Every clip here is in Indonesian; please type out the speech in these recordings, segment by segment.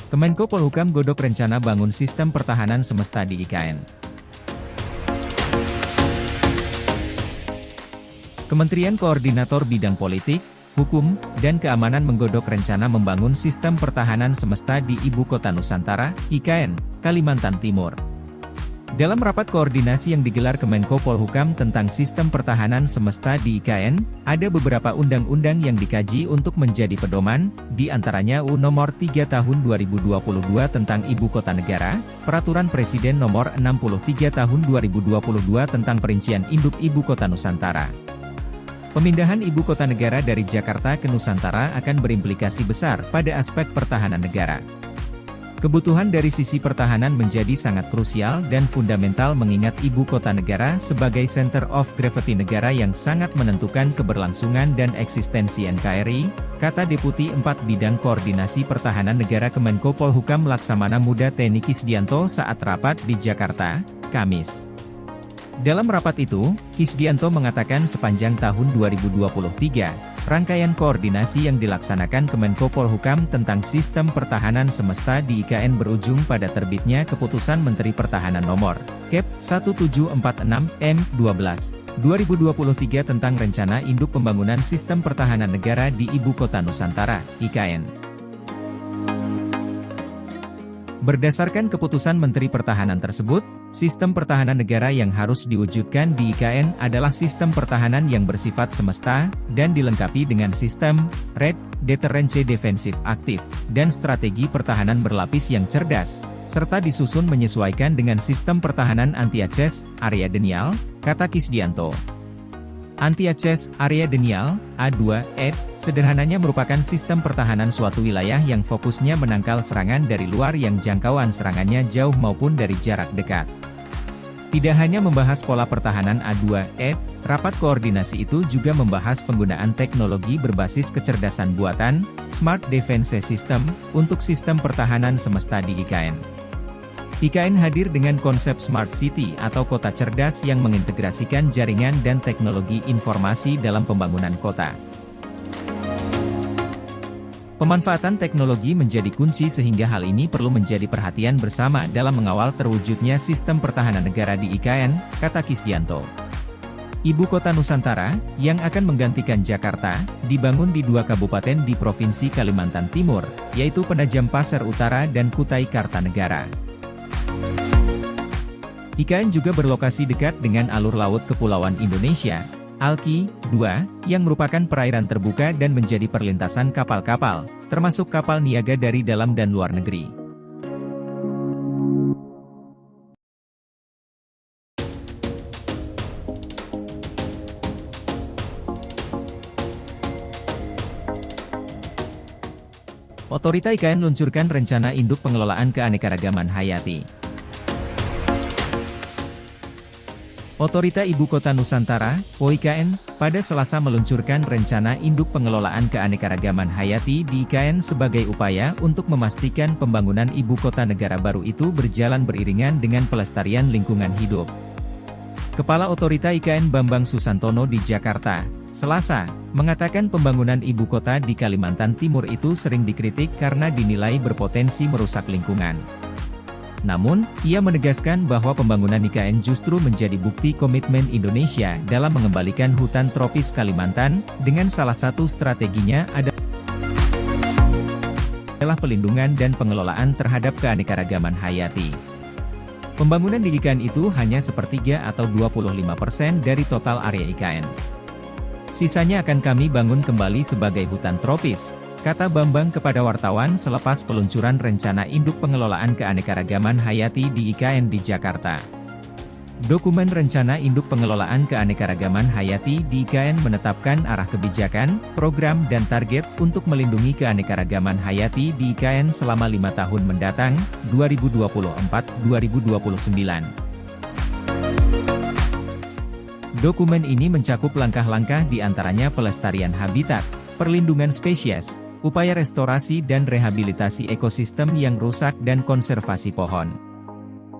Kemenko Polhukam godok rencana bangun sistem pertahanan semesta di IKN. Kementerian Koordinator Bidang Politik, Hukum, dan Keamanan menggodok rencana membangun sistem pertahanan semesta di Ibu Kota Nusantara, IKN, Kalimantan Timur. Dalam rapat koordinasi yang digelar Kemenko Polhukam tentang sistem pertahanan semesta di IKN, ada beberapa undang-undang yang dikaji untuk menjadi pedoman, di antaranya UU Nomor 3 Tahun 2022 tentang Ibu Kota Negara, Peraturan Presiden Nomor 63 Tahun 2022 tentang perincian induk Ibu Kota Nusantara. Pemindahan Ibu Kota Negara dari Jakarta ke Nusantara akan berimplikasi besar pada aspek pertahanan negara. Kebutuhan dari sisi pertahanan menjadi sangat krusial dan fundamental mengingat Ibu Kota Negara sebagai center of gravity negara yang sangat menentukan keberlangsungan dan eksistensi NKRI, kata Deputi 4 Bidang Koordinasi Pertahanan Negara Kemenko Polhukam Laksamana Muda TNI Kisdianto saat rapat di Jakarta, Kamis. Dalam rapat itu, Kisdianto mengatakan sepanjang tahun 2023, rangkaian koordinasi yang dilaksanakan Kemenko Polhukam tentang sistem pertahanan semesta di IKN berujung pada terbitnya Keputusan Menteri Pertahanan Nomor Kep. 1746/M12, 2023 tentang Rencana Induk Pembangunan Sistem Pertahanan Negara di Ibu Kota Nusantara, IKN. Berdasarkan keputusan Menteri Pertahanan tersebut, sistem pertahanan negara yang harus diwujudkan di IKN adalah sistem pertahanan yang bersifat semesta, dan dilengkapi dengan sistem RED, Deterrence Defensive Active, dan strategi pertahanan berlapis yang cerdas, serta disusun menyesuaikan dengan sistem pertahanan anti-ACES, area denial, kata Kisdianto. Anti-ACES, area denial, A2, sederhananya merupakan sistem pertahanan suatu wilayah yang fokusnya menangkal serangan dari luar yang jangkauan serangannya jauh maupun dari jarak dekat. Tidak hanya membahas pola pertahanan A2, rapat koordinasi itu juga membahas penggunaan teknologi berbasis kecerdasan buatan, Smart Defense System, untuk sistem pertahanan semesta di IKN. IKN hadir dengan konsep Smart City atau kota cerdas yang mengintegrasikan jaringan dan teknologi informasi dalam pembangunan kota. Pemanfaatan teknologi menjadi kunci sehingga hal ini perlu menjadi perhatian bersama dalam mengawal terwujudnya sistem pertahanan negara di IKN, kata Kisdianto. Ibu Kota Nusantara, yang akan menggantikan Jakarta, dibangun di 2 kabupaten di Provinsi Kalimantan Timur, yaitu Penajam Pasir Utara dan Kutai Kartanegara. IKN juga berlokasi dekat dengan alur laut Kepulauan Indonesia, ALKI, 2, yang merupakan perairan terbuka dan menjadi perlintasan kapal-kapal, termasuk kapal niaga dari dalam dan luar negeri. Otorita IKN luncurkan rencana induk pengelolaan keanekaragaman hayati. Otorita Ibu Kota Nusantara, OIKN, pada Selasa meluncurkan rencana induk pengelolaan keanekaragaman hayati di IKN sebagai upaya untuk memastikan pembangunan Ibu Kota Negara baru itu berjalan beriringan dengan pelestarian lingkungan hidup. Kepala Otorita IKN Bambang Susantono di Jakarta, Selasa, mengatakan pembangunan ibu kota di Kalimantan Timur itu sering dikritik karena dinilai berpotensi merusak lingkungan. Namun, ia menegaskan bahwa pembangunan IKN justru menjadi bukti komitmen Indonesia dalam mengembalikan hutan tropis Kalimantan, dengan salah satu strateginya adalah pelindungan dan pengelolaan terhadap keanekaragaman hayati. Pembangunan di IKN itu hanya sepertiga atau 25% dari total area IKN. Sisanya akan kami bangun kembali sebagai hutan tropis, kata Bambang kepada wartawan selepas peluncuran rencana induk pengelolaan keanekaragaman hayati di IKN di Jakarta. Dokumen rencana induk pengelolaan keanekaragaman hayati di IKN menetapkan arah kebijakan, program dan target untuk melindungi keanekaragaman hayati di IKN selama 5 tahun mendatang, 2024-2029. Dokumen ini mencakup langkah-langkah di antaranya pelestarian habitat, perlindungan spesies, upaya restorasi dan rehabilitasi ekosistem yang rusak dan konservasi pohon.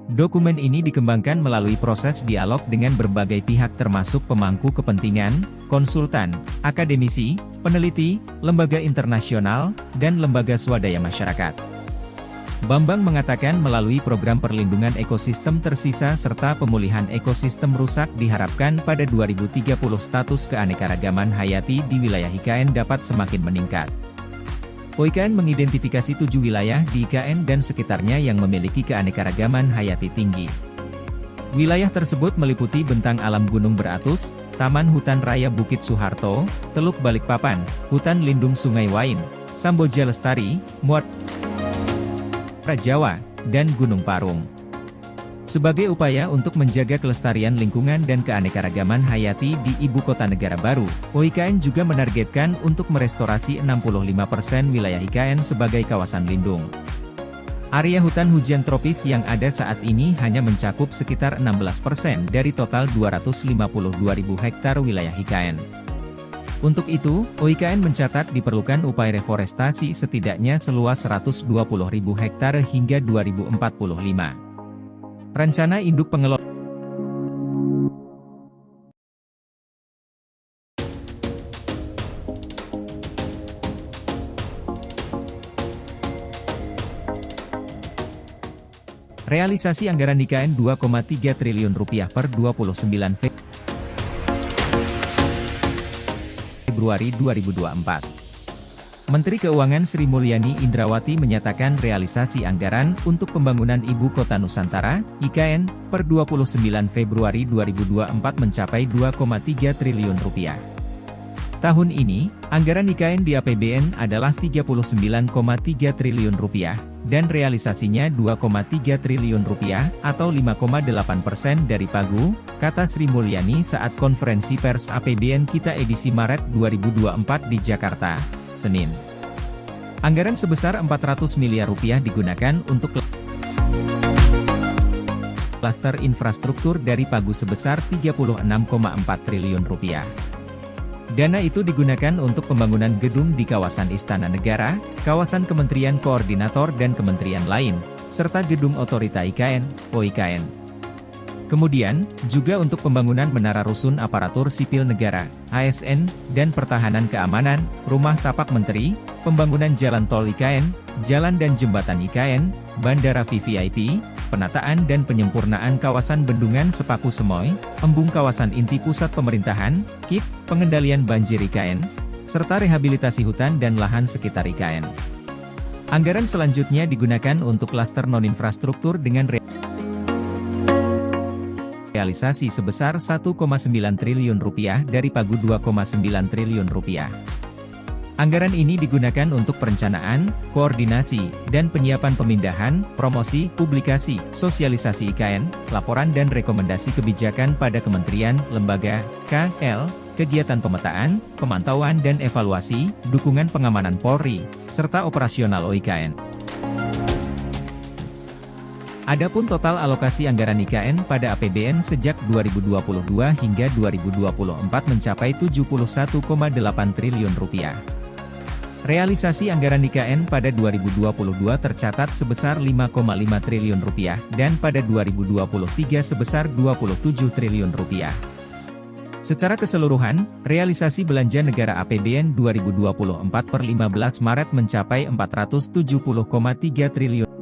Dokumen ini dikembangkan melalui proses dialog dengan berbagai pihak termasuk pemangku kepentingan, konsultan, akademisi, peneliti, lembaga internasional, dan lembaga swadaya masyarakat. Bambang mengatakan melalui program perlindungan ekosistem tersisa serta pemulihan ekosistem rusak diharapkan pada 2030 status keanekaragaman hayati di wilayah IKN dapat semakin meningkat. OIKN mengidentifikasi 7 wilayah di IKN dan sekitarnya yang memiliki keanekaragaman hayati tinggi. Wilayah tersebut meliputi bentang alam Gunung Beratus, Taman Hutan Raya Bukit Soeharto, Teluk Balikpapan, Hutan Lindung Sungai Wain, Samboja Lestari, Muara Jawa, dan Gunung Parung. Sebagai upaya untuk menjaga kelestarian lingkungan dan keanekaragaman hayati di Ibu Kota Negara Baru, OIKN juga menargetkan untuk merestorasi 65% wilayah IKN sebagai kawasan lindung. Area hutan hujan tropis yang ada saat ini hanya mencakup sekitar 16% dari total 252.000 hektar wilayah IKN. Untuk itu, OIKN mencatat diperlukan upaya reforestasi setidaknya seluas 120.000 hektar hingga 2045. Rencana Induk Pengelola realisasi anggaran IKN Rp2,3 triliun per 29 Februari 2024. Menteri Keuangan Sri Mulyani Indrawati menyatakan realisasi anggaran untuk pembangunan Ibu Kota Nusantara, IKN, per 29 Februari 2024 mencapai Rp2,3 triliun. Tahun ini, anggaran IKN di APBN adalah Rp39,3 triliun, dan realisasinya Rp2,3 triliun atau 5,8% dari pagu, kata Sri Mulyani saat konferensi pers APBN Kita edisi Maret 2024 di Jakarta, Senin. Anggaran sebesar Rp400 miliar digunakan untuk klaster infrastruktur dari pagu sebesar Rp36,4 triliun. Dana itu digunakan untuk pembangunan gedung di kawasan Istana Negara, kawasan Kementerian Koordinator dan kementerian lain, serta gedung Otorita IKN, OIKN. Kemudian, juga untuk pembangunan Menara Rusun Aparatur Sipil Negara, ASN, dan Pertahanan Keamanan, Rumah Tapak Menteri, pembangunan Jalan Tol IKN, Jalan dan Jembatan IKN, Bandara VVIP, penataan dan penyempurnaan kawasan Bendungan Sepaku Semoy, embung kawasan inti pusat pemerintahan, KIP, pengendalian banjir IKN, serta rehabilitasi hutan dan lahan sekitar IKN. Anggaran selanjutnya digunakan untuk klaster non-infrastruktur dengan realisasi sebesar Rp1,9 triliun dari pagu Rp2,9 triliun. Anggaran ini digunakan untuk perencanaan, koordinasi, dan penyiapan pemindahan, promosi, publikasi, sosialisasi IKN, laporan dan rekomendasi kebijakan pada kementerian, lembaga, KL, kegiatan pemetaan, pemantauan dan evaluasi, dukungan pengamanan Polri, serta operasional OIKN. Adapun total alokasi anggaran IKN pada APBN sejak 2022 hingga 2024 mencapai Rp71,8 triliun. Realisasi anggaran IKN pada 2022 tercatat sebesar Rp5,5 triliun dan pada 2023 sebesar Rp27 triliun. Secara keseluruhan, realisasi belanja negara APBN 2024 per 15 Maret mencapai Rp470,3 triliun.